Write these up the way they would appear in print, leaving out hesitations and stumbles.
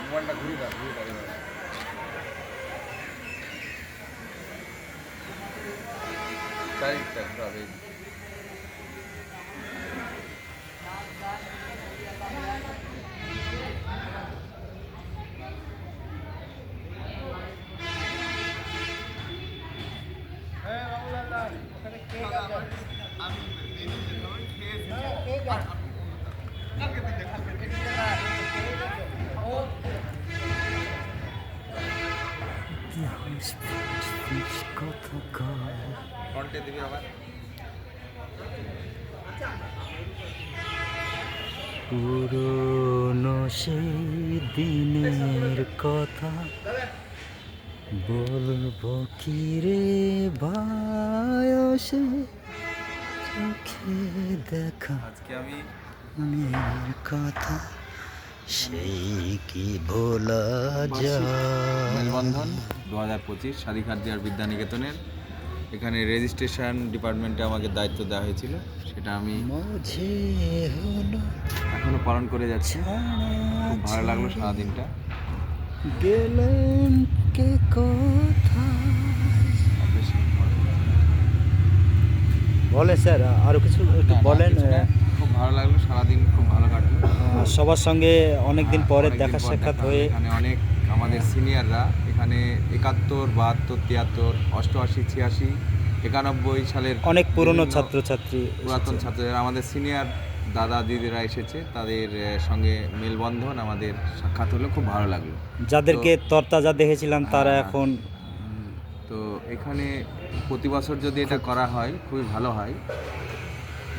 মোবাইলটা ঘুরিয়ে দাও চারিদিকটা ঘুরাবে। ফ্রন্টে দিবি আবার। পুরনো সেই দিনের কথা বলবো কি রে বয়সে চোখে দেখা আজকে আমি মনের কথা সেই কি ভোলা যায়। মেলবন্ধন 2025 স্বাধিকার দেওয়ার বিদ্যানিকেতনের এখানে রেজিস্ট্রেশন ডিপার্টমেন্টে আমাকে দায়িত্ব দেওয়া হয়েছিল, সেটা আমি মাঝে হলো এখনো পালন করে যাচ্ছি। খুব ভালো লাগলো সারাদিনটা। গেলেন কে কোথায়। বলেন স্যার, আরো কিছু একটু বলেন। খুব ভালো লাগলো, সারাদিন খুব ভালো কাটলো। সবার সঙ্গে অনেকদিন পরে অনেকদিন দেখা পর সাক্ষাৎ দেখা হলো। হয়ে এখানে অনেক আমাদের সিনিয়ররা এখানে 71, 72, 73, 88, 86, 91 সালের অনেক পুরনো বিভিন্ন ছাত্রছাত্রী পুরাতন এসেছে। ছাত্ররা, আমাদের সিনিয়র দাদা দিদিরা এসেছে, তাদের সঙ্গে মেলবন্ধন আমাদের সাক্ষাৎ হলো, খুব ভালো লাগলো। যাদেরকে তরতাজা দেখেছিলাম তারা হ্যাঁ, এখন তো এখানে প্রতি বছর যদি এটা করা হয় খুবই ভালো হয়।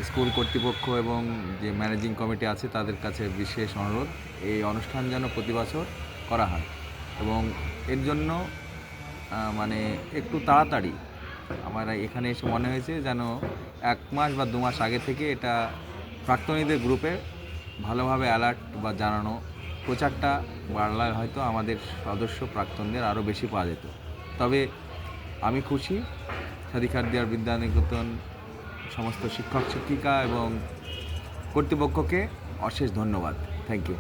স্কুল কর্তৃপক্ষ এবং যে ম্যানেজিং কমিটি আছে তাদের কাছে বিশেষ অনুরোধ, এই অনুষ্ঠান যেন প্রতি বছর করা হয় এবং এর জন্য মানে একটু তাড়াতাড়ি আমার এখানে এসে মনে হয়েছে যেন 1 মাস বা 2 মাস আগে থেকে এটা প্রাক্তনীদের গ্রুপে ভালোভাবে অ্যালার্ট বা জানানো, প্রচারটা বাড়লে হয়তো আমাদের সদস্য প্রাক্তনদের আরও বেশি পাওয়া যেত। তবে আমি খুশি, স্বাধিকার দেওয়ার বিদ্যানিকেতন সমস্ত শিক্ষক শিক্ষিকা এবং কর্তৃপক্ষকে অশেষ ধন্যবাদ। Thank you.